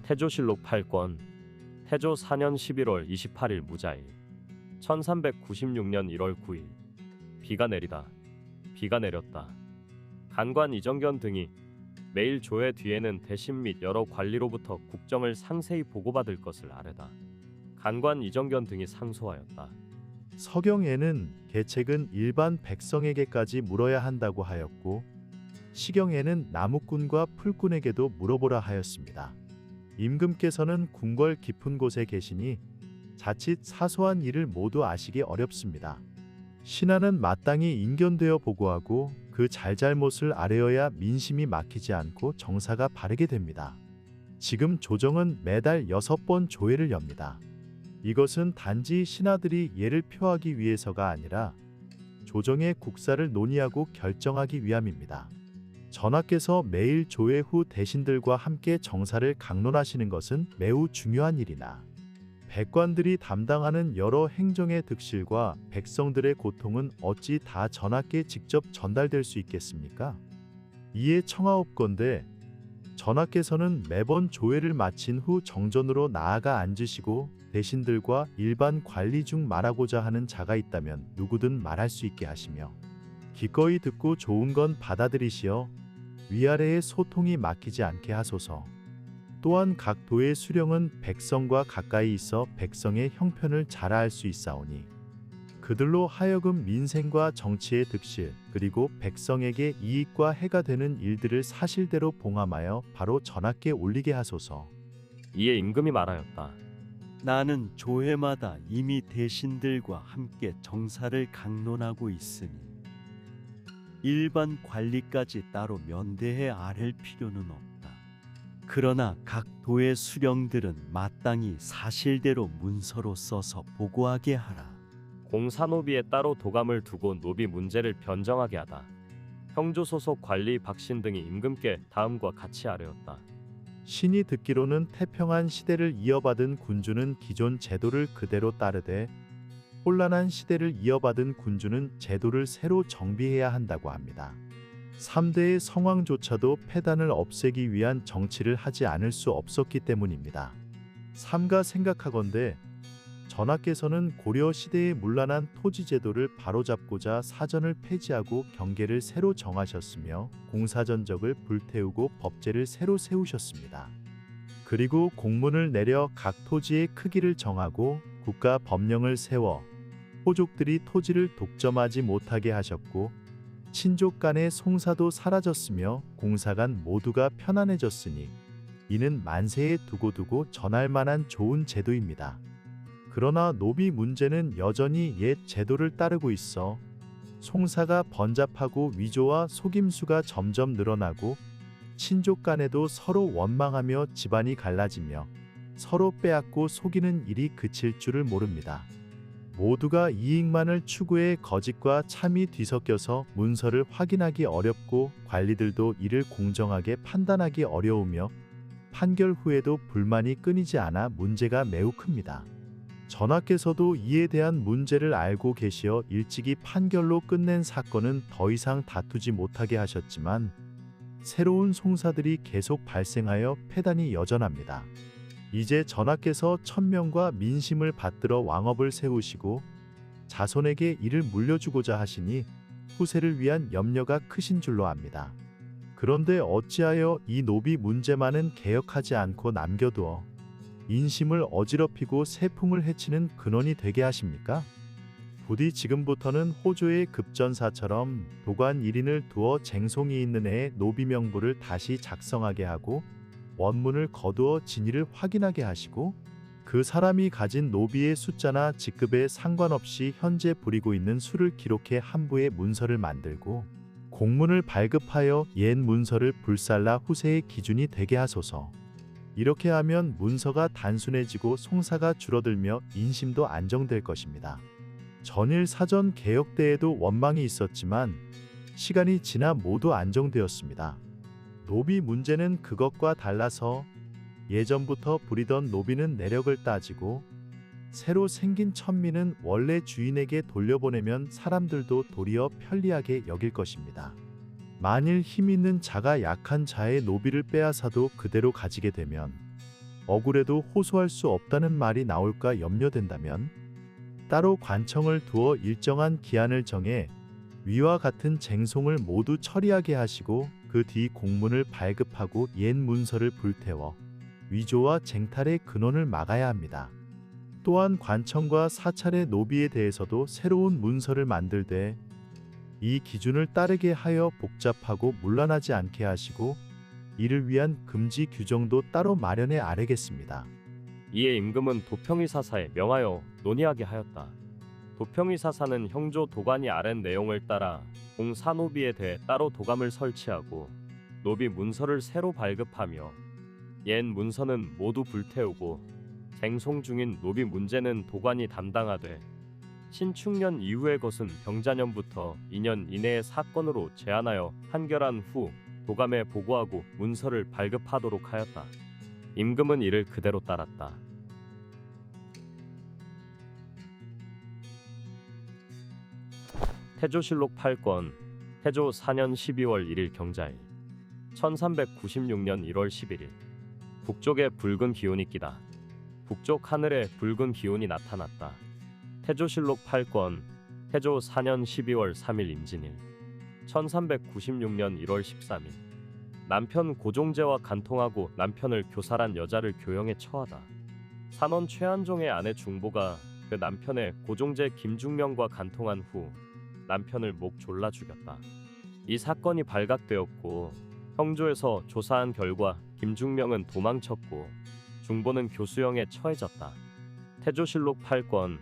태조실록 8권 태조 4년 11월 28일 무자일 1396년 1월 9일 비가 내리다. 비가 내렸다. 간관 이정견 등이 매일 조회 뒤에는 대신 및 여러 관리로부터 국정을 상세히 보고받을 것을 아뢰다. 간관 이정견 등이 상소하였다. 서경에는 계책은 일반 백성에게까지 물어야 한다고 하였고, 시경에는 나무꾼과 풀꾼에게도 물어보라 하였습니다. 임금께서는 궁궐 깊은 곳에 계시니 자칫 사소한 일을 모두 아시기 어렵습니다. 신하는 마땅히 인견되어 보고하고 그 잘잘못을 아뢰어야 민심이 막히지 않고 정사가 바르게 됩니다. 지금 조정은 매달 6번 조회를 엽니다. 이것은 단지 신하들이 예를 표하기 위해서가 아니라 조정의 국사를 논의하고 결정하기 위함입니다. 전하께서 매일 조회 후 대신들과 함께 정사를 강론하시는 것은 매우 중요한 일이나 백관들이 담당하는 여러 행정의 득실과 백성들의 고통은 어찌 다 전하께 직접 전달될 수 있겠습니까? 이에 청하옵건대 전하께서는 매번 조회를 마친 후 정전으로 나아가 앉으시고 대신들과 일반 관리 중 말하고자 하는 자가 있다면 누구든 말할 수 있게 하시며 기꺼이 듣고 좋은 건 받아들이시어 위아래의 소통이 막히지 않게 하소서. 또한 각 도의 수령은 백성과 가까이 있어 백성의 형편을 잘 알 수 있사오니 그들로 하여금 민생과 정치의 득실 그리고 백성에게 이익과 해가 되는 일들을 사실대로 봉함하여 바로 전하께 올리게 하소서. 이에 임금이 말하였다. 나는 조회마다 이미 대신들과 함께 정사를 강론하고 있으니 일반 관리까지 따로 면대해 아랠 필요는 없다. 그러나 각 도의 수령들은 마땅히 사실대로 문서로 써서 보고하게 하라. 공사노비에 따로 도감을 두고 노비 문제를 변정하게 하다. 형조 소속 관리 박신 등이 임금께 다음과 같이 아뢰었다. 신이 듣기로는 태평한 시대를 이어받은 군주는 기존 제도를 그대로 따르되 혼란한 시대를 이어받은 군주는 제도를 새로 정비해야 한다고 합니다. 3대의 성왕조차도 폐단을 없애기 위한 정치를 하지 않을 수 없었기 때문입니다. 삼가 생각하건대 전하께서는 고려 시대의 문란한 토지제도를 바로잡고자 사전을 폐지하고 경계를 새로 정하셨으며 공사전적을 불태우고 법제를 새로 세우셨습니다. 그리고 공문을 내려 각 토지의 크기를 정하고 국가 법령을 세워 호족들이 토지를 독점하지 못하게 하셨고 친족 간의 송사도 사라졌으며 공사간 모두가 편안해졌으니 이는 만세에 두고두고 전할 만한 좋은 제도입니다. 그러나 노비 문제는 여전히 옛 제도를 따르고 있어 송사가 번잡하고 위조와 속임수가 점점 늘어나고 친족 간에도 서로 원망하며 집안이 갈라지며 서로 빼앗고 속이는 일이 그칠 줄을 모릅니다. 모두가 이익만을 추구해 거짓과 참이 뒤섞여서 문서를 확인하기 어렵고 관리들도 이를 공정하게 판단하기 어려우며 판결 후에도 불만이 끊이지 않아 문제가 매우 큽니다. 전하께서도 이에 대한 문제를 알고 계시어 일찍이 판결로 끝낸 사건은 더 이상 다투지 못하게 하셨지만 새로운 송사들이 계속 발생하여 폐단이 여전합니다. 이제 전하께서 천명과 민심을 받들어 왕업을 세우시고 자손에게 이를 물려주고자 하시니 후세를 위한 염려가 크신 줄로 압니다. 그런데 어찌하여 이 노비 문제만은 개혁하지 않고 남겨두어 인심을 어지럽히고 세풍을 해치는 근원이 되게 하십니까? 부디 지금부터는 호조의 급전사처럼 도관 1인을 두어 쟁송이 있는 해에 노비 명부를 다시 작성하게 하고 원문을 거두어 진위를 확인하게 하시고 그 사람이 가진 노비의 숫자나 직급에 상관없이 현재 부리고 있는 수를 기록해 한부의 문서를 만들고 공문을 발급하여 옛 문서를 불살라 후세의 기준이 되게 하소서. 이렇게 하면 문서가 단순해지고 송사가 줄어들며 인심도 안정될 것입니다. 전일 사전 개혁 때에도 원망이 있었지만 시간이 지나 모두 안정되었습니다. 노비 문제는 그것과 달라서 예전부터 부리던 노비는 내력을 따지고 새로 생긴 천민은 원래 주인에게 돌려보내면 사람들도 도리어 편리하게 여길 것입니다. 만일 힘 있는 자가 약한 자의 노비를 빼앗아도 그대로 가지게 되면 억울해도 호소할 수 없다는 말이 나올까 염려된다면 따로 관청을 두어 일정한 기한을 정해 위와 같은 쟁송을 모두 처리하게 하시고 그 뒤 공문을 발급하고 옛 문서를 불태워 위조와 쟁탈의 근원을 막아야 합니다. 또한 관청과 사찰의 노비에 대해서도 새로운 문서를 만들되 이 기준을 따르게 하여 복잡하고 문란하지 않게 하시고 이를 위한 금지 규정도 따로 마련해 아뢰겠습니다. 이에 임금은 도평의 사사에 명하여 논의하게 하였다. 도평의 사사는 형조 도관이 아랫 내용을 따라 공사노비에 대해 따로 도감을 설치하고 노비 문서를 새로 발급하며 옛 문서는 모두 불태우고 쟁송 중인 노비 문제는 도관이 담당하되 신축년 이후의 것은 병자년부터 2년 이내의 사건으로 제한하여 판결한 후 도감에 보고하고 문서를 발급하도록 하였다. 임금은 이를 그대로 따랐다. 태조실록 8권 태조 4년 12월 1일 경자일 1396년 1월 11일 북쪽에 붉은 기온이 끼다. 북쪽 하늘에 붉은 기온이 나타났다. 태조실록 8권 태조 4년 12월 3일 임진일 1396년 1월 13일 남편 고종제와 간통하고 남편을 교살한 여자를 교형에 처하다. 산원 최한종의 아내 중보가 그 남편의 고종제 김중명과 간통한 후 남편을 목 졸라 죽였다. 이 사건이 발각되었고 형조에서 조사한 결과 김중명은 도망쳤고 중보는 교수형에 처해졌다. 태조실록 8권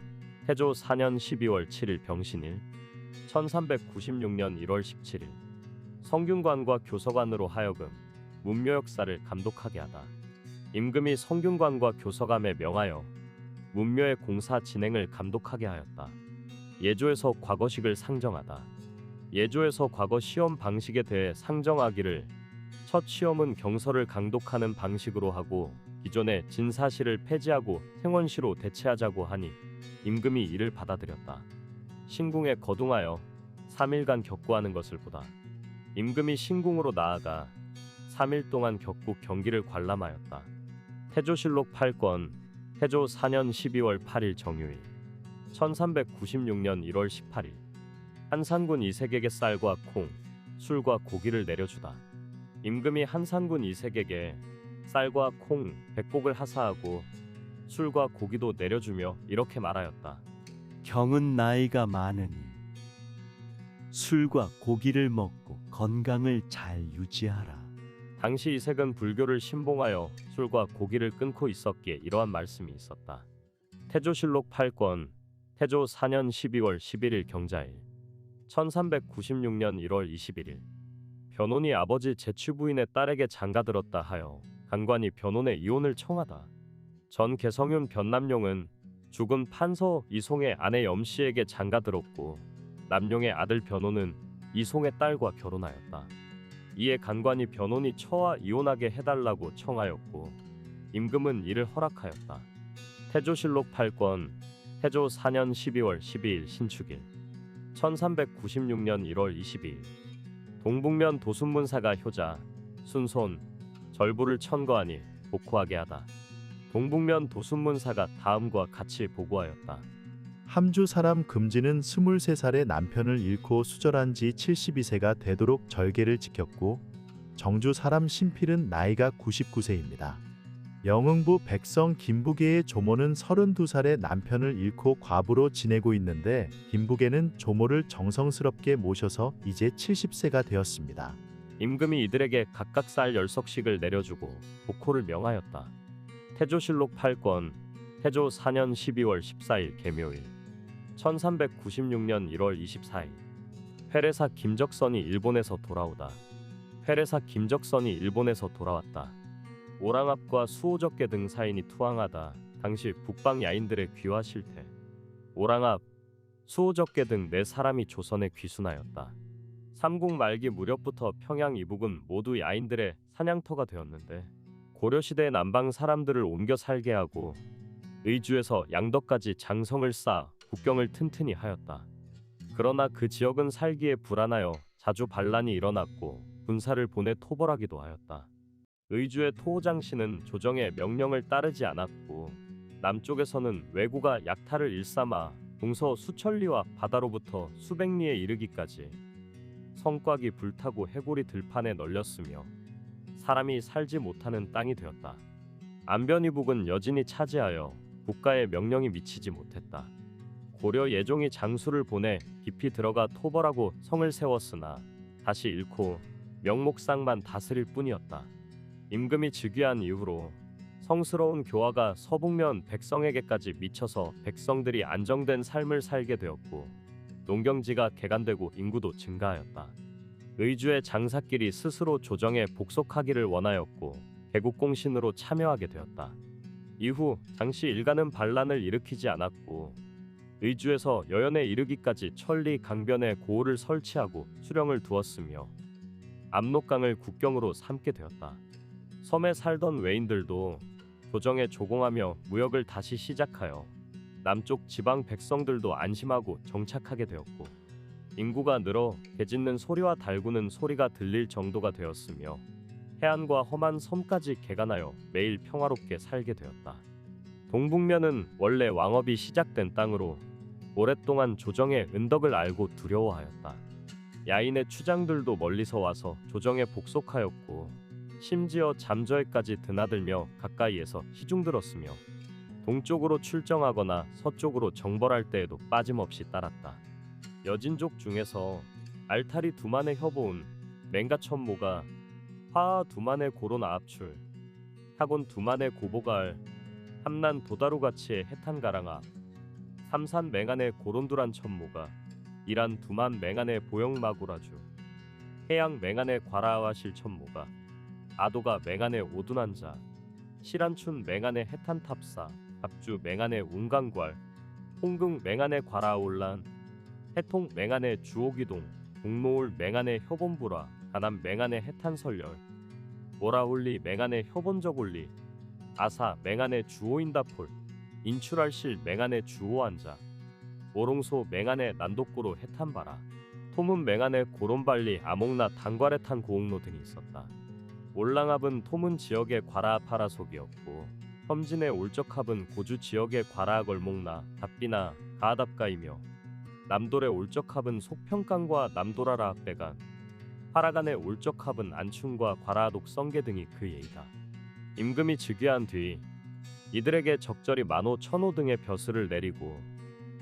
태조 4년 12월 7일 병신일 1396년 1월 17일 성균관과 교서관으로 하여금 문묘 역사를 감독하게 하다. 임금이 성균관과 교서감에 명하여 문묘의 공사 진행을 감독하게 하였다. 예조에서 과거식을 상정하다. 예조에서 과거 시험 방식에 대해 상정하기를 첫 시험은 경서를 강독하는 방식으로 하고 기존의 진사시를 폐지하고 생원시로 대체하자고 하니 임금이 이를 받아들였다. 신궁에 거둥하여 3일간 격구하는 것을 보다. 임금이 신궁으로 나아가 3일 동안 격구 경기를 관람하였다. 태조실록 8권 태조 4년 12월 8일 정유일 1396년 1월 18일 한산군 이색에게 쌀과 콩, 술과 고기를 내려주다. 임금이 한산군 이색에게 쌀과 콩, 백곡을 하사하고 술과 고기도 내려주며 이렇게 말하였다. 경은 나이가 많으니 술과 고기를 먹고 건강을 잘 유지하라. 당시 이색은 불교를 신봉하여 술과 고기를 끊고 있었기에 이러한 말씀이 있었다. 태조실록 8권 태조 4년 12월 11일 경자일 1396년 1월 21일 변혼이 아버지 제추부인의 딸에게 장가들었다 하여 간관이 변혼의 이혼을 청하다. 전 개성윤 변남용은 죽은 판서 이송의 아내 염씨에게 장가들었고 남용의 아들 변호는 이송의 딸과 결혼하였다. 이에 간관이 변혼이 처와 이혼하게 해달라고 청하였고 임금은 이를 허락하였다. 태조실록 8권 태조 4년 12월 12일 신축일 1396년 1월 22일 동북면 도순문사가 효자, 순손, 절부를 천거하니 복호하게 하다. 동북면 도순문사가 다음과 같이 보고하였다. 함주 사람 금지는 23살에 남편을 잃고 수절한 지 72세가 되도록 절개를 지켰고 정주 사람 신필은 나이가 99세입니다. 영흥부 백성 김부계의 조모는 32살에 남편을 잃고 과부로 지내고 있는데 김부계는 조모를 정성스럽게 모셔서 이제 70세가 되었습니다. 임금이 이들에게 각각 쌀 10석씩을 내려주고 복호를 명하였다. 태조실록 8권 태조 4년 12월 14일 개묘일 1396년 1월 24일 회례사 김적선이 일본에서 돌아오다. 회례사 김적선이 일본에서 돌아왔다. 오랑압과 수호적계 등 사인이 투항하다. 당시 북방 야인들의 귀화 실태. 오랑압, 수호적계 등 4사람이 조선에 귀순하였다. 삼국 말기 무렵부터 평양 이북은 모두 야인들의 사냥터가 되었는데 고려시대의 남방 사람들을 옮겨 살게 하고 의주에서 양덕까지 장성을 쌓아 국경을 튼튼히 하였다. 그러나 그 지역은 살기에 불안하여 자주 반란이 일어났고 군사를 보내 토벌하기도 하였다. 의주의 토호장씨는 조정의 명령을 따르지 않았고 남쪽에서는 왜구가 약탈을 일삼아 동서 수천리와 바다로부터 수백 리에 이르기까지 성곽이 불타고 해골이 들판에 널렸으며 사람이 살지 못하는 땅이 되었다. 안변이북은 여진이 차지하여 국가의 명령이 미치지 못했다. 고려 예종이 장수를 보내 깊이 들어가 토벌하고 성을 세웠으나 다시 잃고 명목상만 다스릴 뿐이었다. 임금이 즉위한 이후로 성스러운 교화가 서북면 백성에게까지 미쳐서 백성들이 안정된 삶을 살게 되었고 농경지가 개간되고 인구도 증가하였다. 의주의 장사끼리 스스로 조정에 복속하기를 원하였고 개국공신으로 참여하게 되었다. 이후 장씨 일가는 반란을 일으키지 않았고 의주에서 여연에 이르기까지 천리 강변에 고을을 설치하고 수령을 두었으며 압록강을 국경으로 삼게 되었다. 섬에 살던 외인들도 조정에 조공하며 무역을 다시 시작하여 남쪽 지방 백성들도 안심하고 정착하게 되었고 인구가 늘어 개 짖는 소리와 달구는 소리가 들릴 정도가 되었으며 해안과 험한 섬까지 개간하여 매일 평화롭게 살게 되었다. 동북면은 원래 왕업이 시작된 땅으로 오랫동안 조정의 은덕을 알고 두려워하였다. 야인의 추장들도 멀리서 와서 조정에 복속하였고 심지어 잠저에까지 드나들며 가까이에서 시중들었으며 동쪽으로 출정하거나 서쪽으로 정벌할 때에도 빠짐없이 따랐다. 여진족 중에서 알타리 두만의 혀보은 맹가천모가 화하 두만의 고론 아압출 타곤 두만의 고보가을 함난 도다루가치의 해탄가랑아 삼산 맹안의 고론두란 천모가 이란 두만 맹안의 보영마구라주 해양 맹안의 과라아와 실천모가 아도가 맹안의 오둔한자 실안춘 맹안의 해탄탑사 갑주 맹안의 운강괄 홍궁 맹안의 과라아올란 해통 맹안의 주오기동 동노울 맹안의 혀본부라 가남 맹안의 해탄설열 오라홀리 맹안의 혀본적올리 아사 맹안의 주오인다폴 인출알실 맹안의 주오한자 오롱소 맹안의 난독고로 해탄바라 토문 맹안의 고론발리 아목나 단괄해탄 고옥로 등이 있었다. 올랑합은 토문 지역의 과라아파라속이었고 험진의 올적합은 고주 지역의 과라아걸목나 답비나 가하답가이며 남돌의 올적합은 속평강과 남도라라 학배간 파라간의 올적합은 안춘과 과라아독 성계 등이 그 예이다. 임금이 즉위한 뒤 이들에게 적절히 만호 천호 등의 벼슬을 내리고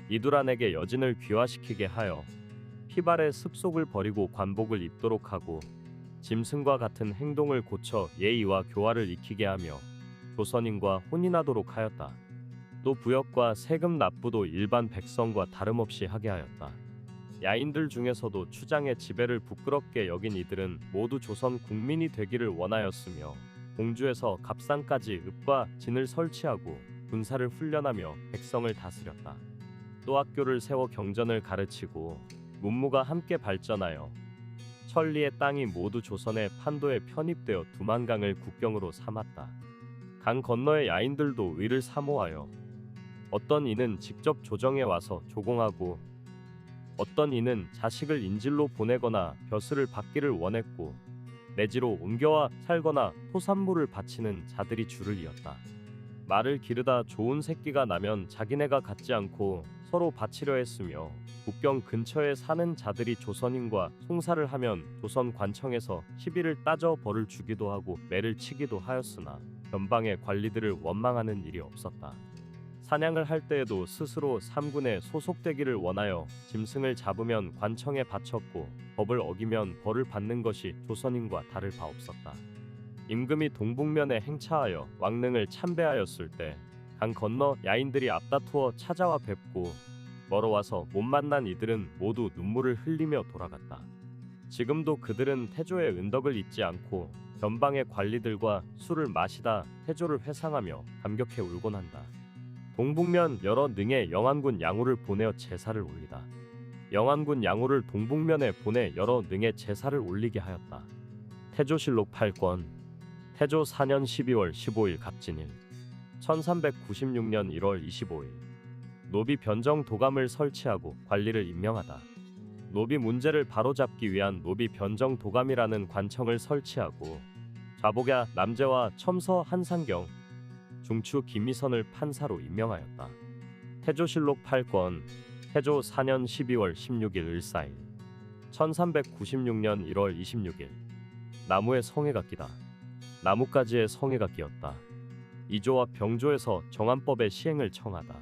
이두란에게 여진을 귀화시키게 하여 피발의 습속을 버리고 관복을 입도록 하고 짐승과 같은 행동을 고쳐 예의와 교화를 익히게 하며 조선인과 혼인하도록 하였다. 또 부역과 세금 납부도 일반 백성과 다름없이 하게 하였다. 야인들 중에서도 추장의 지배를 부끄럽게 여긴 이들은 모두 조선 국민이 되기를 원하였으며 공주에서 갑상까지 읍과 진을 설치하고 군사를 훈련하며 백성을 다스렸다. 또 학교를 세워 경전을 가르치고 문무가 함께 발전하여 천리의 땅이 모두 조선의 판도에 편입되어 두만강을 국경으로 삼았다. 강 건너의 야인들도 의를 사모하여 어떤 이는 직접 조정에 와서 조공하고 어떤 이는 자식을 인질로 보내거나 벼슬을 받기를 원했고 내지로 옮겨와 살거나 토산물을 바치는 자들이 줄을 이었다. 말을 기르다 좋은 새끼가 나면 자기네가 갖지 않고 서로 바치려 했으며 국경 근처에 사는 자들이 조선인과 송사를 하면 조선 관청에서 시비를 따져 벌을 주기도 하고 매를 치기도 하였으나 변방의 관리들을 원망하는 일이 없었다. 사냥을 할 때에도 스스로 삼군에 소속되기를 원하여 짐승을 잡으면 관청에 바쳤고 법을 어기면 벌을 받는 것이 조선인과 다를 바 없었다. 임금이 동북면에 행차하여 왕릉을 참배하였을 때 강 건너 야인들이 앞다투어 찾아와 뵙고 멀어와서 못 만난 이들은 모두 눈물을 흘리며 돌아갔다. 지금도 그들은 태조의 은덕을 잊지 않고 변방의 관리들과 술을 마시다 태조를 회상하며 감격해 울곤 한다. 동북면 여러 능의 영안군 양호를 보내어 제사를 올리다. 영안군 양호를 동북면에 보내 여러 능의 제사를 올리게 하였다. 태조실록 8권 태조 4년 12월 15일 갑진일 1396년 1월 25일 노비 변정 도감을 설치하고 관리를 임명하다. 노비 문제를 바로잡기 위한 노비 변정 도감이라는 관청을 설치하고 좌복야 남재와 첨서 한상경, 중추 김희선을 판사로 임명하였다. 태조실록 8권 태조 4년 12월 16일 을사일 1396년 1월 26일 나무에 성에가 끼다. 나무가지에 성에가 끼었다. 이조와 병조에서 정한법의 시행을 청하다.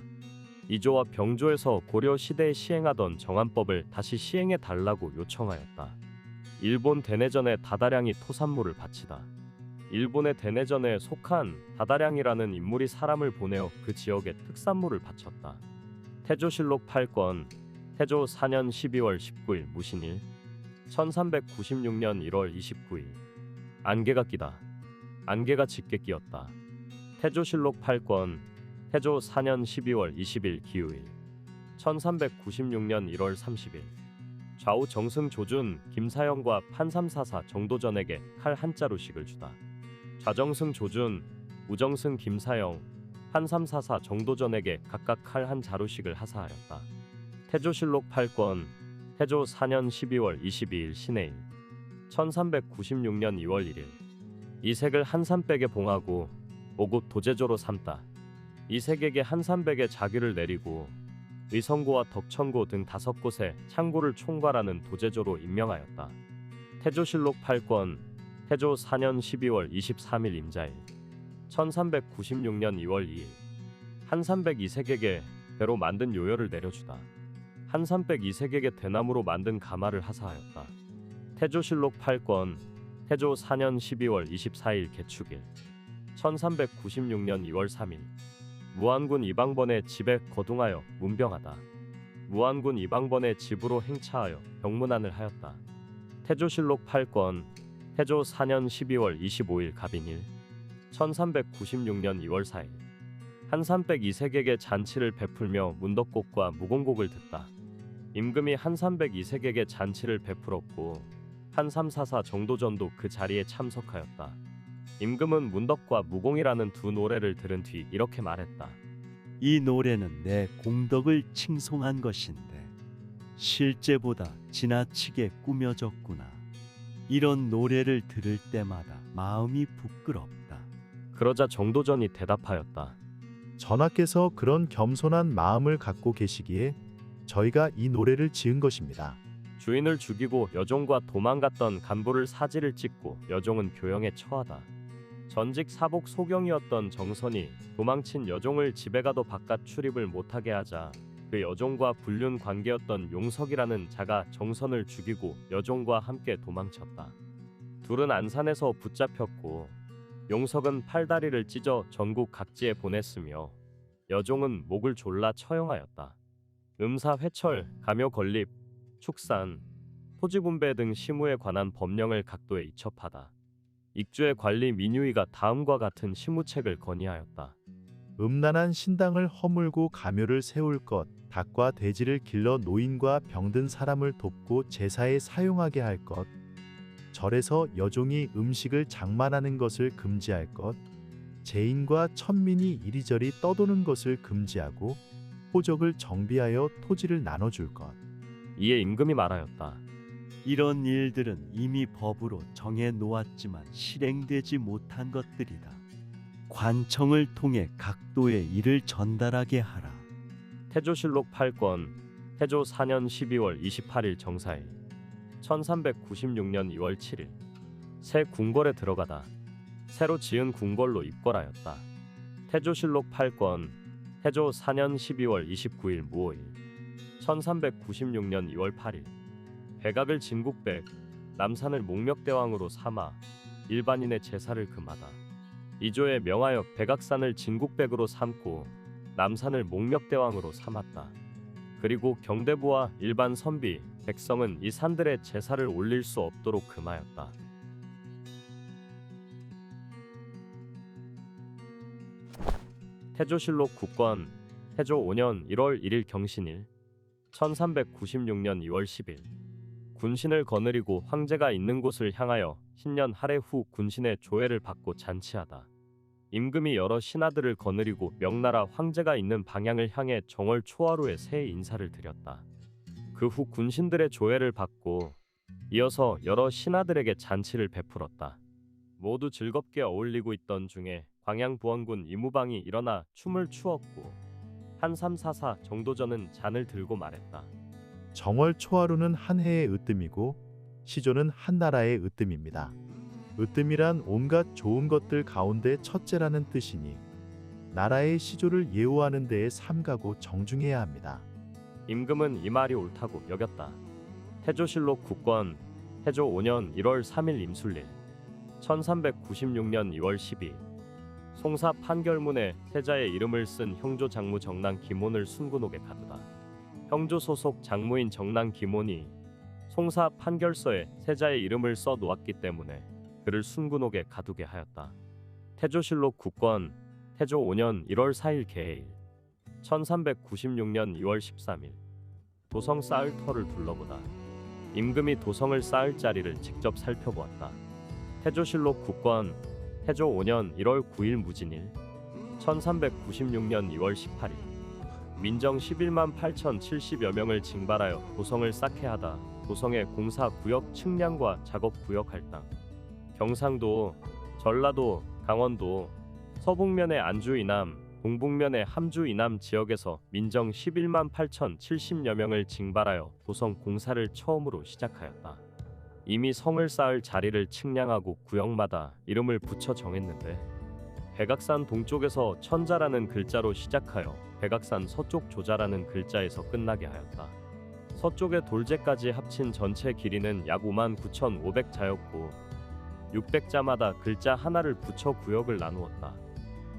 이조와 병조에서 고려 시대에 시행하던 정한법을 다시 시행해 달라고 요청하였다. 일본 대내전에 다다량이 토산물을 바치다. 일본의 대내전에 속한 다다량이라는 인물이 사람을 보내어 그 지역에 특산물을 바쳤다. 태조실록 8권 태조 4년 12월 19일 무신일 1396년 1월 29일 안개가 끼다. 안개가 짙게 끼었다. 태조실록 8권 태조 4년 12월 20일 기우일 1396년 1월 30일 좌우 정승 조준 김사영과 판삼사사 정도전에게 칼 한 자루씩을 주다. 좌정승 조준, 우정승 김사영, 판삼사사 정도전에게 각각 칼 한 자루씩을 하사하였다. 태조실록 8권 태조 4년 12월 22일 신해일 1396년 2월 1일 이색을 한산백에 봉하고 오급 도제조로 삼다. 이색에게 한산백에 자귀를 내리고 의성고와 덕천고 등 5곳에 창고를 총괄하는 도제조로 임명하였다. 태조실록 8권 태조 4년 12월 23일 임자일 1396년 2월 2일 한산백 이색에게 배로 만든 요열을 내려주다. 한산백 이색에게 대나무로 만든 가마를 하사하였다. 태조실록 8권 태조 4년 12월 24일 개축일 1396년 2월 3일 무안군 이방번의 집에 거둥하여 문병하다. 무안군 이방번의 집으로 행차하여 병문안을 하였다. 태조실록 8권 태조 4년 12월 25일 갑인일 1396년 2월 4일 한산백 이색에게 잔치를 베풀며 문덕곡과 무공곡을 듣다. 임금이 한산백 이색에게 잔치를 베풀었고 판삼사사 정도전도 그 자리에 참석하였다. 임금은 문덕과 무공이라는 두 노래를 들은 뒤 이렇게 말했다. 이 노래는 내 공덕을 칭송한 것인데 실제보다 지나치게 꾸며졌구나. 이런 노래를 들을 때마다 마음이 부끄럽다. 그러자 정도전이 대답하였다. 전하께서 그런 겸손한 마음을 갖고 계시기에 저희가 이 노래를 지은 것입니다. 주인을 죽이고 여종과 도망갔던 간부를 사지를 찍고 여종은 교영에 처하다. 전직 사복 소경이었던 정선이 도망친 여종을 집에 가도 바깥 출입을 못하게 하자 그 여종과 불륜 관계였던 용석이라는 자가 정선을 죽이고 여종과 함께 도망쳤다. 둘은 안산에서 붙잡혔고 용석은 팔다리를 찢어 전국 각지에 보냈으며 여종은 목을 졸라 처형하였다. 음사 회철, 감요 건립, 축산, 토지 분배 등 시무에 관한 법령을 각도에 이첩하다. 익주의 관리 민유이가 다음과 같은 시무책을 건의하였다. 음란한 신당을 허물고 가묘를 세울 것, 닭과 돼지를 길러 노인과 병든 사람을 돕고 제사에 사용하게 할 것, 절에서 여종이 음식을 장만하는 것을 금지할 것, 죄인과 천민이 이리저리 떠도는 것을 금지하고 호적을 정비하여 토지를 나눠줄 것. 이에 임금이 말하였다. 이런 일들은 이미 법으로 정해 놓았지만 실행되지 못한 것들이다. 관청을 통해 각도에 이를 전달하게 하라. 태조실록 8권 태조 4년 12월 28일 정사일 1396년 2월 7일 새 궁궐에 들어가다. 새로 지은 궁궐로 입궐하였다. 태조실록 8권 태조 4년 12월 29일 무오일 1396년 2월 8일 백악을 진국백 남산을 목멱대왕으로 삼아 일반인의 제사를 금하다. 이조에 명하여 백악산을 진국백으로 삼고 남산을 목멱대왕으로 삼았다. 그리고 경대부와 일반 선비, 백성은 이 산들에 제사를 올릴 수 없도록 금하였다. 태조실록 9권 태조 5년 1월 1일 경신일 1396년 2월 10일 군신을 거느리고 황제가 있는 곳을 향하여 신년 할애 후 군신의 조회를 받고 잔치하다. 임금이 여러 신하들을 거느리고 명나라 황제가 있는 방향을 향해 정월 초하루에 새해 인사를 드렸다. 그 후 군신들의 조회를 받고 이어서 여러 신하들에게 잔치를 베풀었다. 모두 즐겁게 어울리고 있던 중에 광양부원군 이무방이 일어나 춤을 추었고 한 3, 4, 4 정도 전은 잔을 들고 말했다. 정월 초하루는 한 해의 으뜸이고 시조는 한 나라의 으뜸입니다. 으뜸이란 온갖 좋은 것들 가운데 첫째라는 뜻이니 나라의 시조를 예우하는 데에 삼가고 정중해야 합니다. 임금은 이 말이 옳다고 여겼다. 태조실록 국권 태조 5년 1월 3일 임술일 1396년 2월 12일 송사 판결문에 세자의 이름을 쓴 형조 장무 정랑 기몬을 순군옥에 가두다. 형조 소속 장무인 정랑 기몬이 송사 판결서에 세자의 이름을 써 놓았기 때문에 그를 순군옥에 가두게 하였다. 태조실록 국권 태조 5년 1월 4일 개해일 1396년 2월 13일 도성 쌓을 터를 둘러보다. 임금이 도성을 쌓을 자리를 직접 살펴보았다. 태조실록 국권 태조 5년 1월 9일 무진일 1396년 2월 18일 민정 11만 8,070여 명을 징발하여 도성을 쌓게 하다. 도성의 공사 구역 측량과 작업 구역 할당 경상도, 전라도, 강원도, 서북면의 안주 이남, 동북면의 함주 이남 지역에서 민정 11만 8,070여 명을 징발하여 도성 공사를 처음으로 시작하였다. 이미 성을 쌓을 자리를 측량하고 구역마다 이름을 붙여 정했는데 백악산 동쪽에서 천자라는 글자로 시작하여 백악산 서쪽 조자라는 글자에서 끝나게 하였다. 서쪽의 돌제까지 합친 전체 길이는 약 59,500자였고 600자마다 글자 하나를 붙여 구역을 나누었다.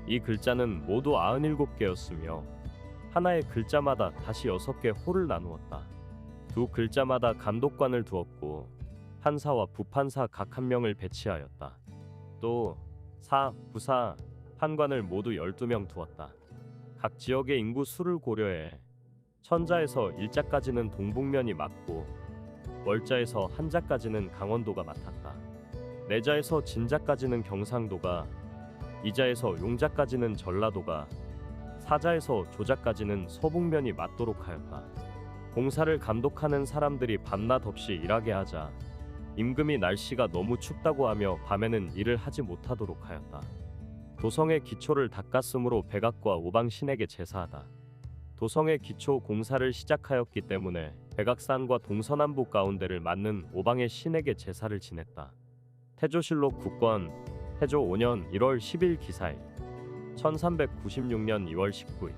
이 글자는 모두 97개였으며 하나의 글자마다 다시 6개 홀을 나누었다. 두 글자마다 감독관을 두었고 판사와 부판사 각 한 명을 배치하였다. 또 사, 부사, 판관을 모두 12명 두었다. 각 지역의 인구 수를 고려해 천자에서 일자까지는 동북면이 맡고 월자에서 한자까지는 강원도가 맡았다. 내자에서 진자까지는 경상도가, 이자에서 용자까지는 전라도가, 사자에서 조자까지는 서북면이 맡도록 하였다. 공사를 감독하는 사람들이 밤낮 없이 일하게 하자 임금이 날씨가 너무 춥다고 하며 밤에는 일을 하지 못하도록 하였다. 도성의 기초를 닦았으므로 백악과 오방신에게 제사하다. 도성의 기초 공사를 시작하였기 때문에 백악산과 동서남북 가운데를 맞는 오방의 신에게 제사를 지냈다. 태조실록 국권 태조 5년 1월 10일 기사일 1396년 2월 19일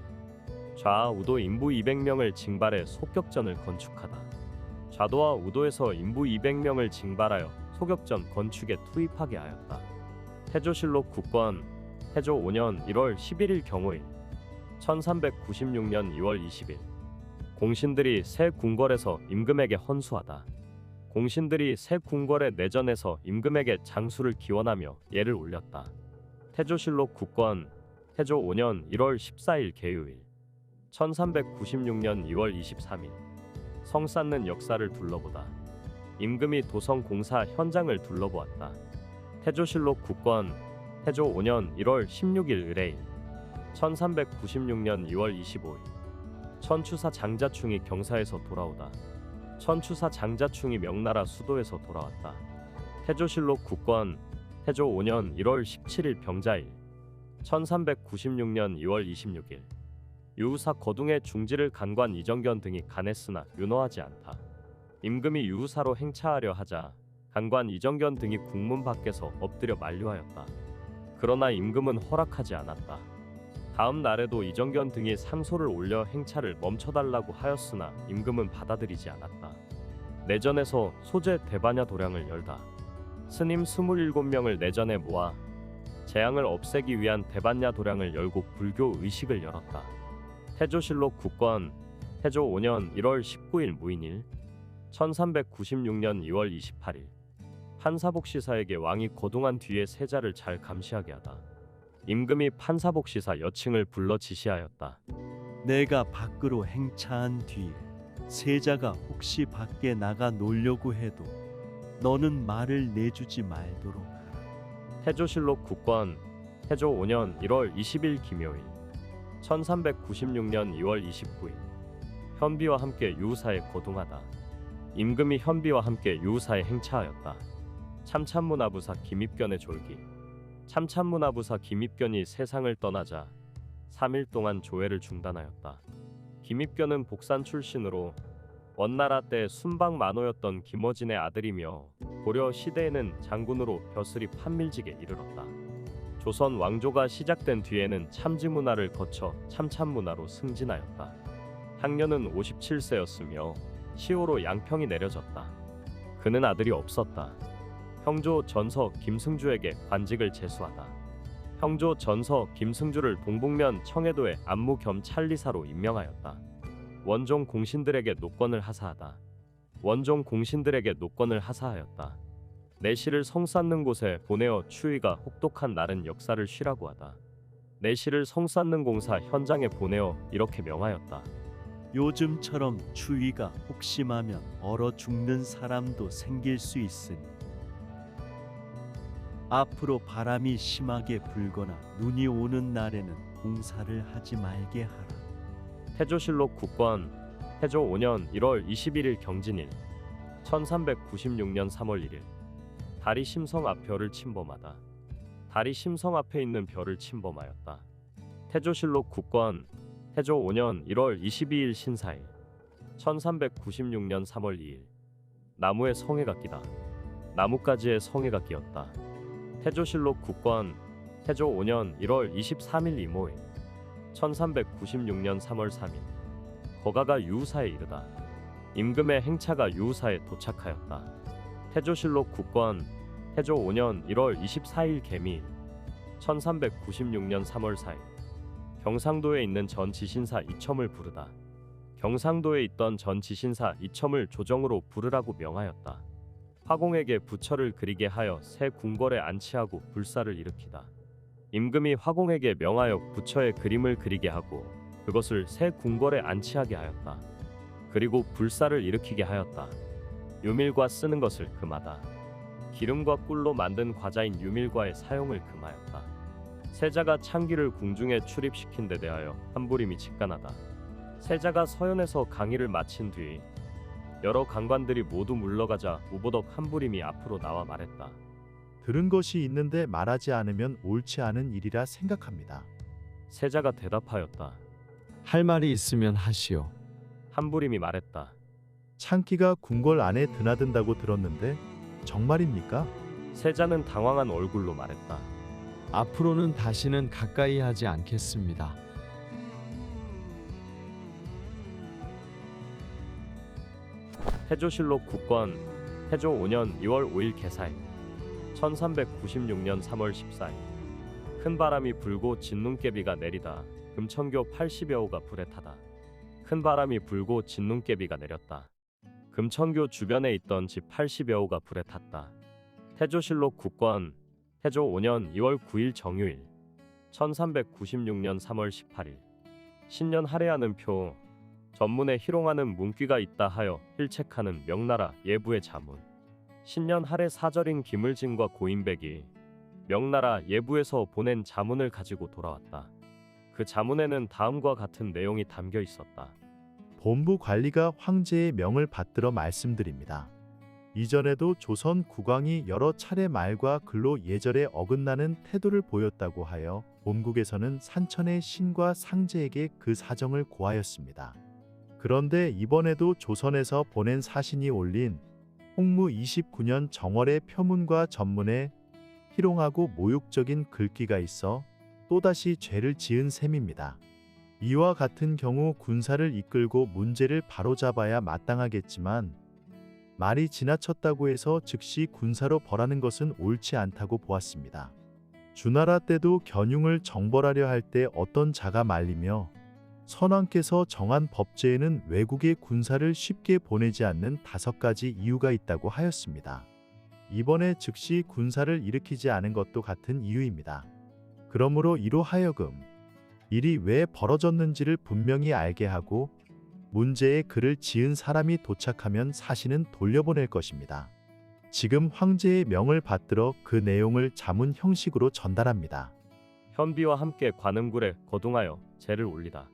좌, 우도 인부 200명을 징발해 소격전을 건축하다. 좌도와 우도에서 인부 200명을 징발하여 소격전 건축에 투입하게 하였다. 태조실록 국권 태조 5년 1월 11일 경호일 1396년 2월 20일 공신들이 새 궁궐에서 임금에게 헌수하다. 공신들이 새 궁궐의 내전에서 임금에게 장수를 기원하며 예를 올렸다. 태조실록 국권 태조 5년 1월 14일 개유일 1396년 2월 23일 성 쌓는 역사를 둘러보다. 임금이 도성 공사 현장을 둘러보았다. 태조실록 국권 태조 5년 1월 16일 의뢰일 1396년 2월 25일 천추사 장자충이 경사에서 돌아오다. 천추사 장자충이 명나라 수도에서 돌아왔다. 태조실록 국권 태조 5년 1월 17일 병자일 1396년 2월 26일 유후사 거둥의 중지를 간관 이정견 등이 간했으나 윤허하지 않다. 임금이 유후사로 행차하려 하자 간관 이정견 등이 국문 밖에서 엎드려 만류하였다. 그러나 임금은 허락하지 않았다. 다음 날에도 이정견 등이 상소를 올려 행차를 멈춰달라고 하였으나 임금은 받아들이지 않았다. 내전에서 소재 대반야 도량을 열다. 스님 27명을 내전에 모아 재앙을 없애기 위한 대반야 도량을 열고 불교 의식을 열었다. 태조실록 국권 태조 5년 1월 19일 무인일 1396년 2월 28일 판사복시사에게 왕이 거동한 뒤에 세자를 잘 감시하게 하다. 임금이 판사복시사 여칭을 불러 지시하였다. 내가 밖으로 행차한 뒤에 세자가 혹시 밖에 나가 놀려고 해도 너는 말을 내주지 말도록 하라. 태조실록 국권 태조 5년 1월 20일 김효일 1396년 2월 29일 현비와 함께 유후사에 거동하다. 임금이 현비와 함께 유후사에 행차하였다. 참참문화부사 김입견의 졸기. 참참문화부사 김입견이 세상을 떠나자 3일 동안 조회를 중단하였다. 김입견은 복산 출신으로 원나라 때 순방 만호였던 김어진의 아들이며 고려 시대에는 장군으로 벼슬이 판밀직에 이르렀다. 조선 왕조가 시작된 뒤에는 참지문화를 거쳐 참참문화로 승진하였다. 향년은 57세였으며 시호로 양평이 내려졌다. 그는 아들이 없었다. 형조 전서 김승주에게 관직을 제수하다. 형조 전서 김승주를 동북면 청해도의 안무 겸 찰리사로 임명하였다. 원종 공신들에게 노권을 하사하다. 원종 공신들에게 노권을 하사하였다. 내시를 성쌓는 곳에 보내어 추위가 혹독한 날은 역사를 쉬라고 하다. 내시를 성쌓는 공사 현장에 보내어 이렇게 명하였다. 요즘처럼 추위가 혹심하면 얼어 죽는 사람도 생길 수 있으니 앞으로 바람이 심하게 불거나 눈이 오는 날에는 공사를 하지 말게 하라. 태조실록 국권 태조 5년 1월 21일 경진일 1396년 3월 1일 다리 심성 앞 벼를 침범하다. 다리 심성 앞에 있는 벼를 침범하였다. 태조실록 국권 태조 5년 1월 22일 신사일 1396년 3월 2일 나무에 성에가 끼다. 나뭇가지에 성에가 끼었다. 태조실록 국권 태조 5년 1월 23일 이모일 1396년 3월 3일 거가가 유우사에 이르다. 임금의 행차가 유우사에 도착하였다. 태조실록 국권 태조 5년 1월 24일 개미일 1396년 3월 4일 경상도에 있는 전 지신사 이첨을 부르다. 경상도에 있던 전 지신사 이첨을 조정으로 부르라고 명하였다. 화공에게 부처를 그리게 하여 새 궁궐에 안치하고 불사를 일으키다. 임금이 화공에게 명하여 부처의 그림을 그리게 하고 그것을 새 궁궐에 안치하게 하였다. 그리고 불사를 일으키게 하였다. 유밀과 쓰는 것을 금하다. 기름과 꿀로 만든 과자인 유밀과의 사용을 금하였다. 세자가 창기를 궁중에 출입시킨 데 대하여 한부림이 직간하다. 세자가 서연에서 강의를 마친 뒤 여러 강관들이 모두 물러가자 우보덕 한부림이 앞으로 나와 말했다. 들은 것이 있는데 말하지 않으면 옳지 않은 일이라 생각합니다. 세자가 대답하였다. 할 말이 있으면 하시오. 한부림이 말했다. 창기가 궁궐 안에 드나든다고 들었는데 정말입니까? 세자는 당황한 얼굴로 말했다. 앞으로는 다시는 가까이 하지 않겠습니다. 태조실록 국권 태조 5년 2월 5일 개사일 1396년 3월 14일 큰 바람이 불고 진눈깨비가 내리다. 금천교 80여호가 불에 타다. 큰 바람이 불고 진눈깨비가 내렸다. 금천교 주변에 있던 집 80여호가 불에 탔다. 태조실록 국권 태조 5년 2월 9일 정유일 1396년 3월 18일 신년 할애하는 표 전문에 희롱하는 문귀가 있다 하여 힐책하는 명나라 예부의 자문. 신년 할애 사절인 김을진과 고인백이 명나라 예부에서 보낸 자문을 가지고 돌아왔다. 그 자문에는 다음과 같은 내용이 담겨 있었다. 본부 관리가 황제의 명을 받들어 말씀드립니다. 이전에도 조선 국왕이 여러 차례 말과 글로 예절에 어긋나는 태도를 보였다고 하여 본국에서는 산천의 신과 상제에게 그 사정을 고하였습니다. 그런데 이번에도 조선에서 보낸 사신이 올린 홍무 29년 정월의 표문과 전문에 희롱하고 모욕적인 글귀가 있어 또다시 죄를 지은 셈입니다. 이와 같은 경우 군사를 이끌고 문제를 바로잡아야 마땅하겠지만 말이 지나쳤다고 해서 즉시 군사로 벌하는 것은 옳지 않다고 보았습니다. 주나라 때도 견융을 정벌하려 할 때 어떤 자가 말리며 선왕께서 정한 법제에는 외국의 군사를 쉽게 보내지 않는 5가지 이유가 있다고 하였습니다. 이번에 즉시 군사를 일으키지 않은 것도 같은 이유입니다. 그러므로 이로 하여금 일이 왜 벌어졌는지를 분명히 알게 하고 문제에 글을 지은 사람이 도착하면 사신은 돌려보낼 것입니다. 지금 황제의 명을 받들어 그 내용을 자문 형식으로 전달합니다. 현비와 함께 관음굴에 거둥하여 제를 올리다.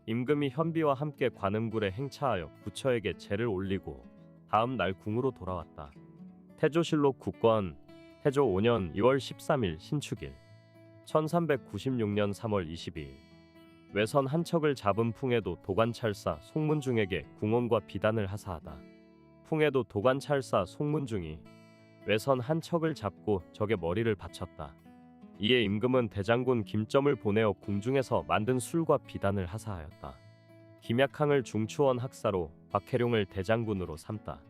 임금이 현비와 함께 관음굴에 행차하여 부처에게 제를 올리고 다음 날 궁으로 돌아왔다. 태조실록 국권 태조 5년 2월 13일 신축일 1396년 3월 22일 외선 한 척을 잡은 풍에도 도관찰사 송문중에게 궁언과 비단을 하사하다. 풍에도 도관찰사 송문중이 외선 한 척을 잡고 적의 머리를 바쳤다. 이에 임금은 대장군 김점을 보내어 궁중에서 만든 술과 비단을 하사하였다. 김약항을 중추원 학사로 박해룡을 대장군으로 삼다.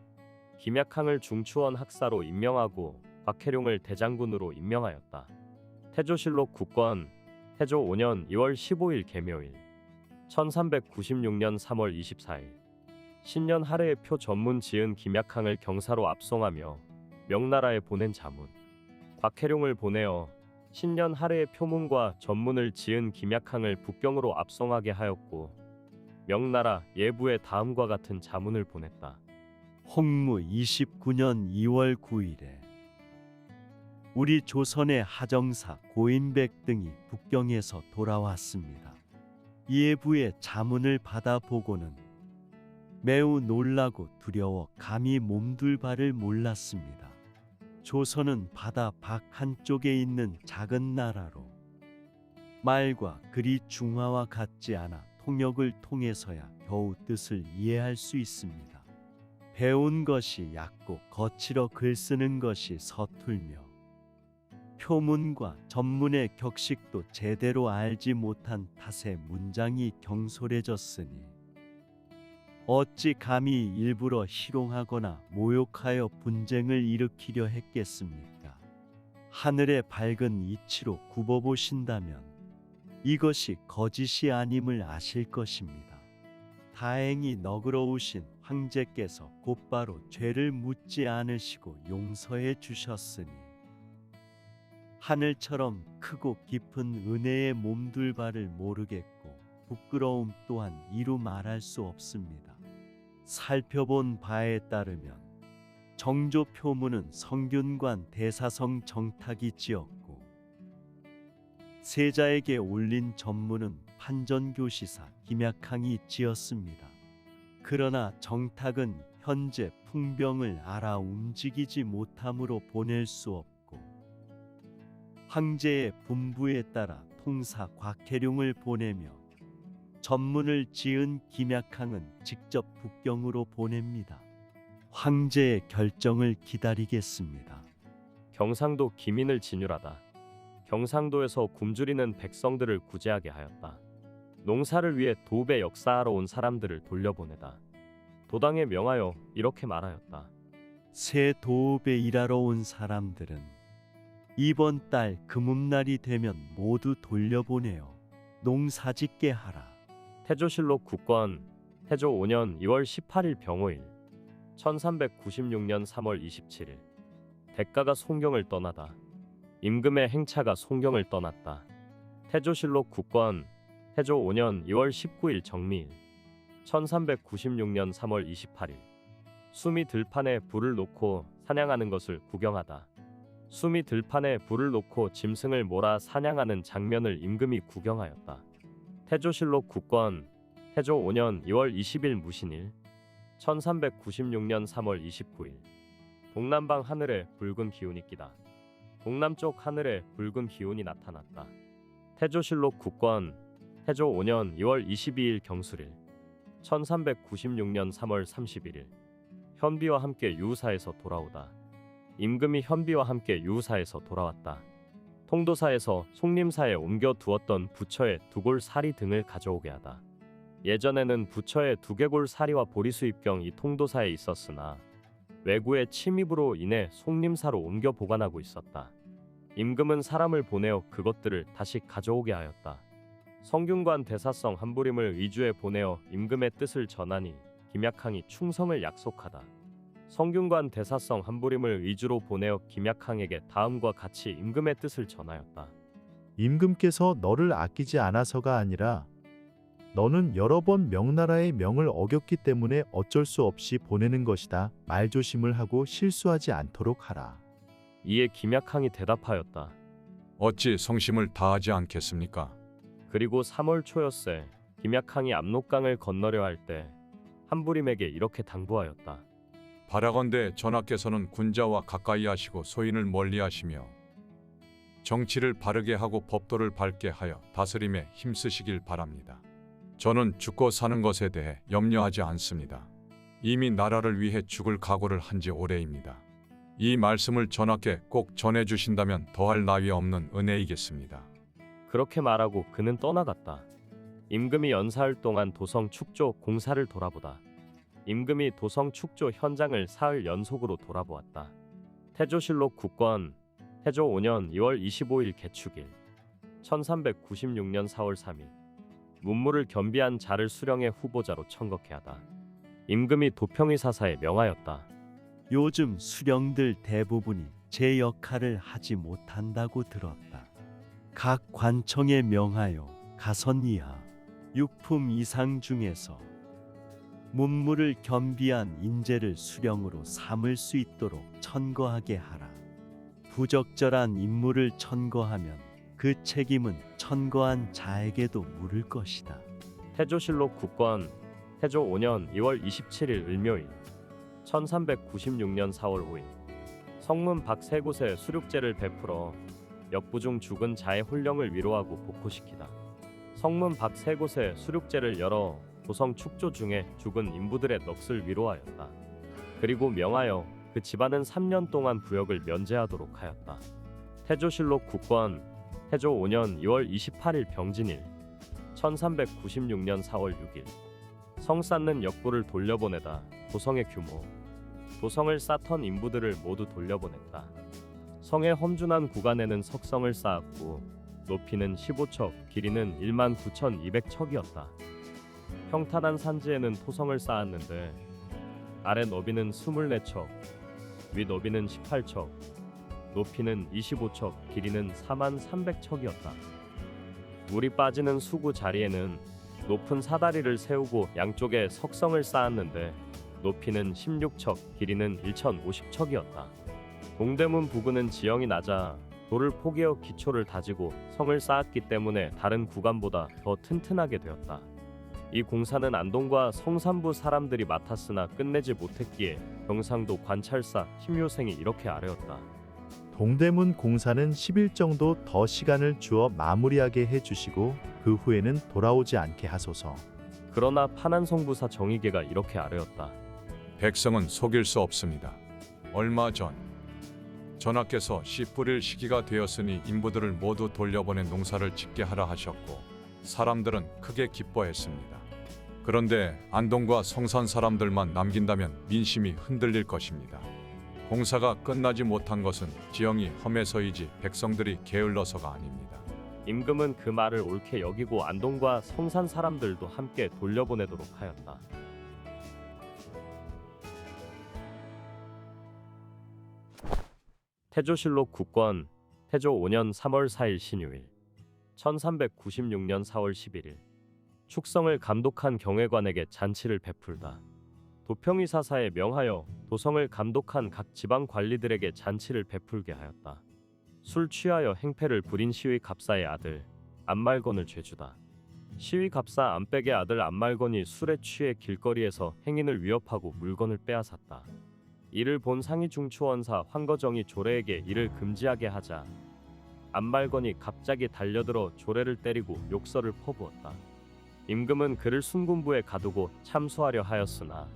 김약항을 중추원 학사로 임명하고 박해룡을 대장군으로 임명하였다. 태조실록 국권 태조 5년 2월 15일 개묘일 1396년 3월 24일 신년 하례의 표 전문 지은 김약항을 경사로 압송하며 명나라에 보낸 자문 박해룡을 보내어 신년 하례의 표문과 전문을 지은 김약항을 북경으로 압송하게 하였고 명나라 예부에 다음과 같은 자문을 보냈다. 홍무 29년 2월 9일에 우리 조선의 하정사 고인백 등이 북경에서 돌아왔습니다. 예부의 자문을 받아보고는 매우 놀라고 두려워 감히 몸둘 바를 몰랐습니다. 조선은 바다 밖 한쪽에 있는 작은 나라로 말과 글이 중화와 같지 않아 통역을 통해서야 겨우 뜻을 이해할 수 있습니다. 배운 것이 얕고 거칠어 글 쓰는 것이 서툴며 표문과 전문의 격식도 제대로 알지 못한 탓에 문장이 경솔해졌으니 어찌 감히 일부러 희롱하거나 모욕하여 분쟁을 일으키려 했겠습니까? 하늘의 밝은 이치로 굽어보신다면 이것이 거짓이 아님을 아실 것입니다. 다행히 너그러우신 황제께서 곧바로 죄를 묻지 않으시고 용서해 주셨으니 하늘처럼 크고 깊은 은혜에 몸둘 바를 모르겠고 부끄러움 또한 이루 말할 수 없습니다. 살펴본 바에 따르면 정조 표문은 성균관 대사성 정탁이 지었고 세자에게 올린 전문은 판전교시사 김약항이 지었습니다. 그러나 정탁은 현재 풍병을 알아 움직이지 못함으로 보낼 수 없고 황제의 분부에 따라 통사 곽해룡을 보내며 전문을 지은 김약항은 직접 북경으로 보냅니다. 황제의 결정을 기다리겠습니다. 경상도 기민을 진율하다. 경상도에서 굶주리는 백성들을 구제하게 하였다. 농사를 위해 도읍에 역사하러 온 사람들을 돌려보내다. 도당에 명하여 이렇게 말하였다. 새 도읍에 일하러 온 사람들은 이번 달 금음날이 되면 모두 돌려보내어 농사짓게 하라. 태조실록 국권 태조 5년 2월 18일 병오일 1396년 3월 27일 대가가 송경을 떠나다. 임금의 행차가 송경을 떠났다. 태조실록 국권 태조 5년 2월 19일 정미일 1396년 3월 28일 수미 들판에 불을 놓고 사냥하는 것을 구경하다. 수미 들판에 불을 놓고 짐승을 몰아 사냥하는 장면을 임금이 구경하였다. 태조실록 국권 태조 5년 2월 20일 무신일 1396년 3월 29일 동남방 하늘에 붉은 기운이 끼다. 동남쪽 하늘에 붉은 기운이 나타났다. 태조실록 국권 태조 5년 2월 22일 경술일 1396년 3월 31일 현비와 함께 유사에서 돌아오다. 임금이 현비와 함께 유사에서 돌아왔다. 통도사에서 송림사에 옮겨 두었던 부처의 두골 사리 등을 가져오게 하다. 예전에는 부처의 두개골 사리와 보리수입경이 통도사에 있었으나 왜구의 침입으로 인해 송림사로 옮겨 보관하고 있었다. 임금은 사람을 보내어 그것들을 다시 가져오게 하였다. 성균관 대사성 한부림을 의주에 보내어 임금의 뜻을 전하니 김약항이 충성을 약속하다. 성균관 대사성 한부림을 의주로 보내어 김약항에게 다음과 같이 임금의 뜻을 전하였다. 임금께서 너를 아끼지 않아서가 아니라 너는 여러 번 명나라의 명을 어겼기 때문에 어쩔 수 없이 보내는 것이다. 말조심을 하고 실수하지 않도록 하라. 이에 김약항이 대답하였다. 어찌 성심을 다하지 않겠습니까? 그리고 3월 초였새 김약항이 압록강을 건너려 할 때 한부림에게 이렇게 당부하였다. 바라건대 전하께서는 군자와 가까이 하시고 소인을 멀리 하시며 정치를 바르게 하고 법도를 밝게 하여 다스림에 힘쓰시길 바랍니다. 저는 죽고 사는 것에 대해 염려하지 않습니다. 이미 나라를 위해 죽을 각오를 한 지 오래입니다. 이 말씀을 전하께 꼭 전해주신다면 더할 나위 없는 은혜이겠습니다. 그렇게 말하고 그는 떠나갔다. 임금이 연사흘 동안 도성 축조 공사를 돌아보다. 임금이 도성 축조 현장을 사흘 연속으로 돌아보았다. 태조실록 국권 태조 5년 2월 25일 개축일 1396년 4월 3일 문무를 겸비한 자를 수령의 후보자로 천거케 하다. 임금이 도평의 사사에 명하였다. 요즘 수령들 대부분이 제 역할을 하지 못한다고 들었다. 각 관청에 명하여 가선 이하 6품 이상 중에서 문무를 겸비한 인재를 수령으로 삼을 수 있도록 천거하게 하라. 부적절한 인물을 천거하면 그 책임은 천거한 자에게도 물을 것이다. 태조실록 국권 태조 5년 2월 27일 을묘일 1396년 4월 5일 성문 밖 세 곳에 수륙제를 베풀어 역부중 죽은 자의 혼령을 위로하고 복호시키다. 성문 밖 세 곳에 수륙제를 열어 도성 축조 중에 죽은 인부들의 넋을 위로하였다. 그리고 명하여 그 집안은 3년 동안 부역을 면제하도록 하였다. 태조실록 국권 태조 5년 2월 28일 병진일 1396년 4월 6일 성 쌓는 역부를 돌려보내다. 도성의 규모 도성을 쌓던 인부들을 모두 돌려보냈다. 성의 험준한 구간에는 석성을 쌓았고 높이는 15척, 길이는 19,200척이었다. 평탄한 산지에는 토성을 쌓았는데 아래 너비는 24척, 위 너비는 18척, 높이는 25척, 길이는 43,300척이었다. 물이 빠지는 수구 자리에는 높은 사다리를 세우고 양쪽에 석성을 쌓았는데 높이는 16척, 길이는 1,050척이었다. 동대문 부근은 지형이 낮아 돌을 포개어 기초를 다지고 성을 쌓았기 때문에 다른 구간보다 더 튼튼하게 되었다. 이 공사는 안동과 성산부 사람들이 맡았으나 끝내지 못했기에 경상도 관찰사 심효생이 이렇게 아뢰었다. 동대문 공사는 10일 정도 더 시간을 주어 마무리하게 해주시고 그 후에는 돌아오지 않게 하소서. 그러나 파난성부사 정의계가 이렇게 아뢰었다. 백성은 속일 수 없습니다. 얼마 전 전하께서 씨 뿌릴 시기가 되었으니 인부들을 모두 돌려보내 농사를 짓게 하라 하셨고 사람들은 크게 기뻐했습니다. 그런데 안동과 성산 사람들만 남긴다면 민심이 흔들릴 것입니다. 공사가 끝나지 못한 것은 지형이 험해서이지 백성들이 게을러서가 아닙니다. 임금은 그 말을 옳게 여기고 안동과 성산 사람들도 함께 돌려보내도록 하였다. 태조실록 국권 태조 5년 3월 4일 신유일 1396년 4월 11일 축성을 감독한 경외관에게 잔치를 베풀다. 도평의 사사에 명하여 도성을 감독한 각 지방 관리들에게 잔치를 베풀게 하였다. 술 취하여 행패를 부린 시위 갑사의 아들 안말건을 죄주다. 시위 갑사 안백의 아들 안말건이 술에 취해 길거리에서 행인을 위협하고 물건을 빼앗았다. 이를 본 상의중추원사 황거정이 조례에게 이를 금지하게 하자 안말건이 갑자기 달려들어 조례를 때리고 욕설을 퍼부었다. 임금은 그를 순군부에 가두고 참수하려 하였으나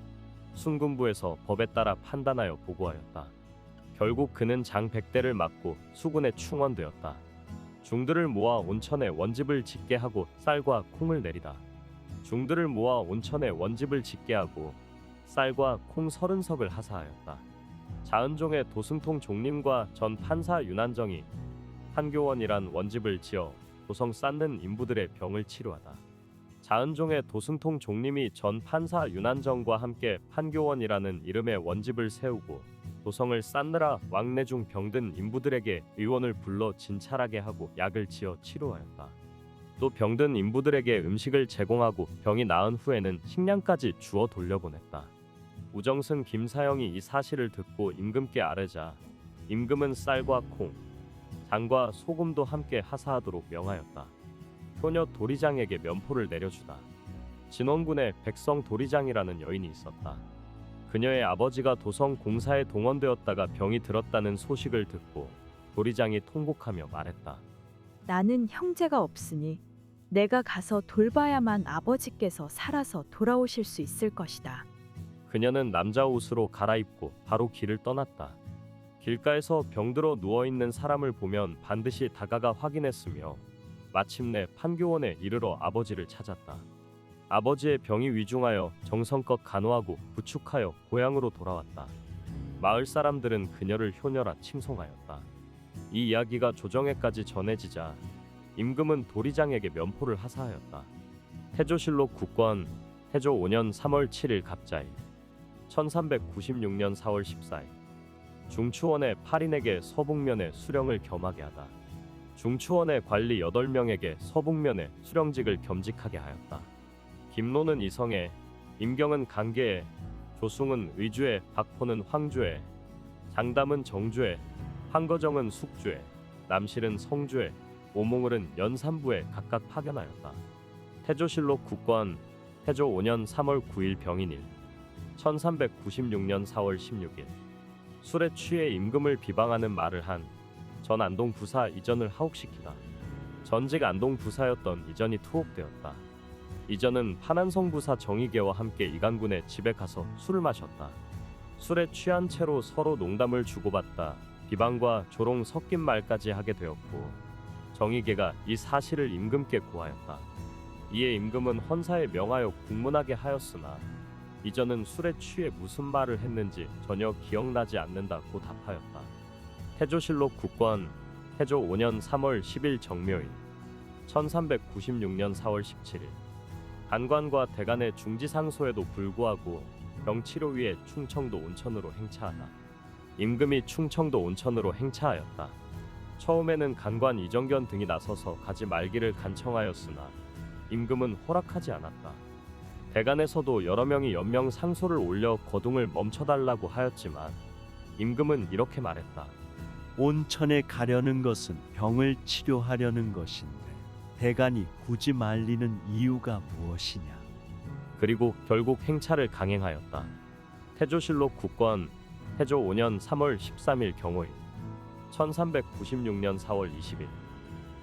순군부에서 법에 따라 판단하여 보고하였다. 결국 그는 장 100대를 맞고 수군에 충원되었다. 중들을 모아 온천에 원집을 짓게 하고 쌀과 콩을 내리다. 중들을 모아 온천에 원집을 짓게 하고 쌀과 콩 30석을 하사하였다. 자은종의 도승통 종림과 전 판사 윤한정이 판교원이란 원집을 지어 도성 쌓는 인부들의 병을 치료하다. 자은종의 도승통 종림이 전 판사 윤한정과 함께 판교원이라는 이름의 원집을 세우고 도성을 쌓느라 왕래중 병든 인부들에게 의원을 불러 진찰하게 하고 약을 지어 치료하였다. 또 병든 인부들에게 음식을 제공하고 병이 나은 후에는 식량까지 주어 돌려보냈다. 우정승 김사영이 이 사실을 듣고 임금께 아뢰자 임금은 쌀과 콩, 장과 소금도 함께 하사하도록 명하였다. 효녀 도리장에게 면포를 내려주다. 진원군에 백성 도리장이라는 여인이 있었다. 그녀의 아버지가 도성 공사에 동원되었다가 병이 들었다는 소식을 듣고 도리장이 통곡하며 말했다. 나는 형제가 없으니 내가 가서 돌봐야만 아버지께서 살아서 돌아오실 수 있을 것이다. 그녀는 남자 옷으로 갈아입고 바로 길을 떠났다. 길가에서 병들어 누워있는 사람을 보면 반드시 다가가 확인했으며 마침내 판교원에 이르러 아버지를 찾았다. 아버지의 병이 위중하여 정성껏 간호하고 부축하여 고향으로 돌아왔다. 마을 사람들은 그녀를 효녀라 칭송하였다. 이 이야기가 조정에까지 전해지자 임금은 도리장에게 면포를 하사하였다. 태조실록 국권 태조 5년 3월 7일 갑자일 1396년 4월 14일 중추원의 8인에게 서북면에 수령을 겸하게 하다. 중추원의 관리 8명에게 서북면에 수령직을 겸직하게 하였다. 김노는 이성에, 임경은 강계에, 조숭은 의주에, 박포는 황주에, 장담은 정주에, 황거정은 숙주에, 남실은 성주에, 오몽을은 연산부에 각각 파견하였다. 태조실록 국권 태조 5년 3월 9일 병인일 1396년 4월 16일 술에 취해 임금을 비방하는 말을 한 전 안동 부사 이전을 하옥시키다. 전직 안동 부사였던 이전이 투옥되었다. 이전은 파난성 부사 정의계와 함께 이간군의 집에 가서 술을 마셨다. 술에 취한 채로 서로 농담을 주고받다 비방과 조롱 섞인 말까지 하게 되었고 정의계가 이 사실을 임금께 고하였다. 이에 임금은 헌사에 명하여 국문하게 하였으나 이전은 술에 취해 무슨 말을 했는지 전혀 기억나지 않는다고 답하였다. 태조실록 국권 태조 5년 3월 10일 정묘일 1396년 4월 17일 간관과 대간의 중지상소에도 불구하고 병치료 위해 충청도 온천으로 행차하다. 임금이 충청도 온천으로 행차하였다. 처음에는 간관 이정견 등이 나서서 가지 말기를 간청하였으나 임금은 허락하지 않았다. 대간에서도 여러 명이 연명 상소를 올려 거둥을 멈춰달라고 하였지만 임금은 이렇게 말했다. 온천에 가려는 것은 병을 치료하려는 것인데 대간이 굳이 말리는 이유가 무엇이냐. 그리고 결국 행차를 강행하였다. 태조실록 국권 태조 5년 3월 13일 경호일 1396년 4월 20일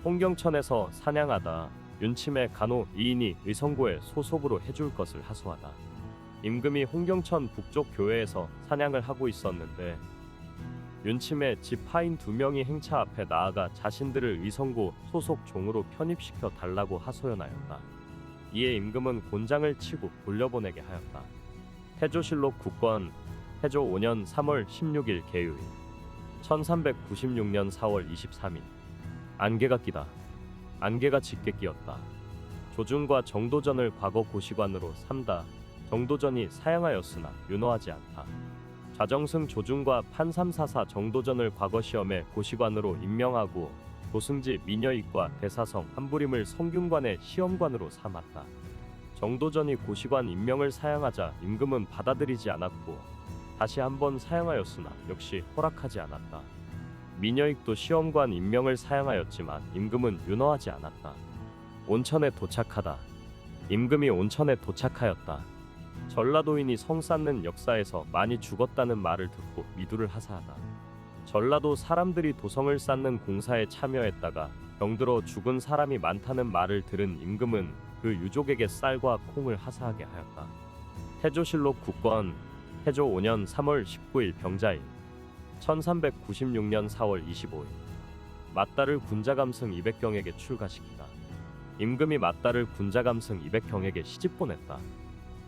홍경천에서 사냥하다 윤침의 간호 이인이 의성고에 소속으로 해줄 것을 하소하다. 임금이 홍경천 북쪽 교회에서 사냥을 하고 있었는데 윤침의 지파인 2명이 행차 앞에 나아가 자신들을 의성고 소속 종으로 편입시켜 달라고 하소연하였다. 이에 임금은 곤장을 치고 돌려보내게 하였다. 태조실록 국권 태조 5년 3월 16일 계유일 1396년 4월 23일 안개가 끼다. 안개가 짙게 끼었다. 조준과 정도전을 과거 고시관으로 삼다. 정도전이 사양하였으나 윤호하지 않다. 좌정승 조준과 판삼사사 정도전을 과거 시험에 고시관으로 임명하고 도승지 민여익과 대사성 한부림을 성균관의 시험관으로 삼았다. 정도전이 고시관 임명을 사양하자 임금은 받아들이지 않았고 다시 한번 사양하였으나 역시 허락하지 않았다. 민여익도 시험관 임명을 사양하였지만 임금은 윤허하지 않았다. 온천에 도착하다. 임금이 온천에 도착하였다. 전라도인이 성 쌓는 역사에서 많이 죽었다는 말을 듣고 미두를 하사하다. 전라도 사람들이 도성을 쌓는 공사에 참여했다가 병들어 죽은 사람이 많다는 말을 들은 임금은 그 유족에게 쌀과 콩을 하사하게 하였다. 태조실록 국권 태조 5년 3월 19일 병자일 1396년 4월 25일 맏딸을 군자감승 200경에게 출가시키다. 임금이 맏딸을 군자감승 200경에게 시집 보냈다.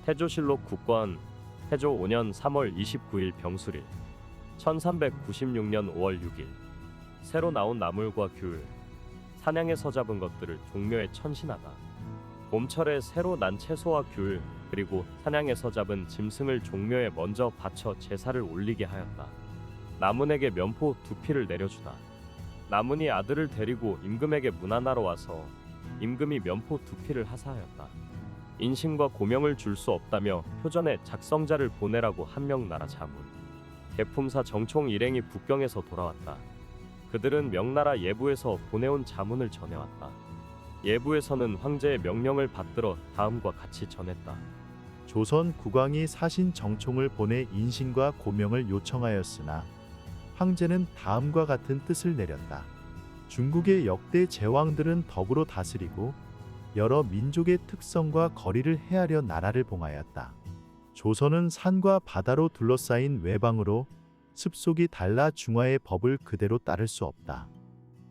태조실록 국권 태조 5년 3월 29일 병술일 1396년 5월 6일 새로 나온 나물과 귤 사냥에서 잡은 것들을 종묘에 천신하다. 봄철에 새로 난 채소와 귤 그리고 사냥에서 잡은 짐승을 종묘에 먼저 바쳐 제사를 올리게 하였다. 남은에게 면포 2피를 내려주다. 남은이 아들을 데리고 임금에게 문안하러 와서 임금이 면포 2피를 하사하였다. 인신과 고명을 줄 수 없다며 표전에 작성자를 보내라고 한명나라 자문 개품사 정총 일행이 북경에서 돌아왔다. 그들은 명나라 예부에서 보내온 자문을 전해왔다. 예부에서는 황제의 명령을 받들어 다음과 같이 전했다. 조선 국왕이 사신 정총을 보내 인신과 고명을 요청하였으나 황제는 다음과 같은 뜻을 내렸다. 중국의 역대 제왕들은 덕으로 다스리고 여러 민족의 특성과 거리를 헤아려 나라를 봉하였다. 조선은 산과 바다로 둘러싸인 외방으로 습속이 달라 중화의 법을 그대로 따를 수 없다.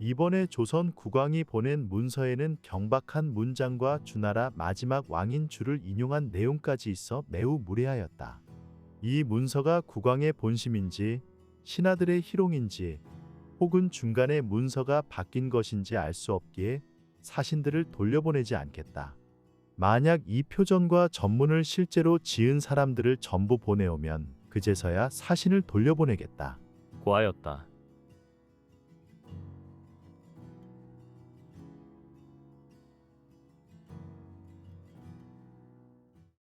이번에 조선 국왕이 보낸 문서에는 경박한 문장과 주나라 마지막 왕인 주를 인용한 내용까지 있어 매우 무례하였다. 이 문서가 국왕의 본심인지 신하들의 희롱인지 혹은 중간에 문서가 바뀐 것인지 알 수 없기에 사신들을 돌려보내지 않겠다. 만약 이 표전과 전문을 실제로 지은 사람들을 전부 보내오면 그제서야 사신을 돌려보내겠다. 고하였다.